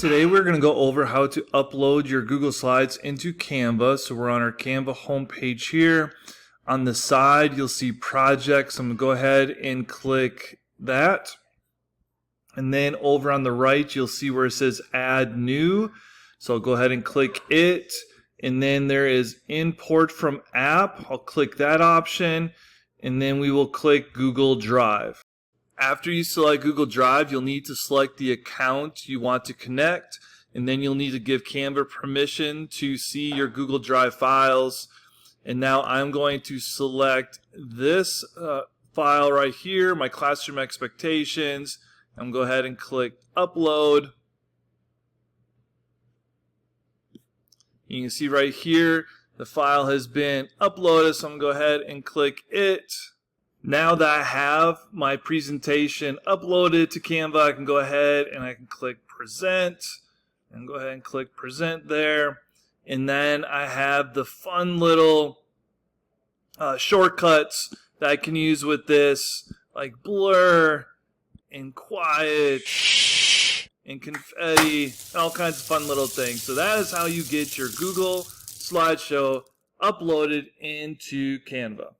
Today we're going to go over how to upload your Google Slides into Canva. So we're on our Canva homepage here. On the side you'll see projects. I'm going to go ahead and click that. And then over on the right you'll see where it says add new. So I'll go ahead and click it. And then there is import from app. I'll click that option. And then we will click Google Drive. After you select Google Drive, you'll need to select the account you want to connect, and then you'll need to give Canva permission to see your Google Drive files. And now I'm going to select this file right here, my classroom expectations. I'm going to go ahead and click Upload. You can see right here the file has been uploaded, so I'm going to go ahead and click it. Now that I have my presentation uploaded to Canva, I can go ahead and I can click Present, and go ahead and click Present there. And then I have the fun little shortcuts that I can use with this, like blur and quiet and confetti, all kinds of fun little things. So that is how you get your Google slideshow uploaded into Canva.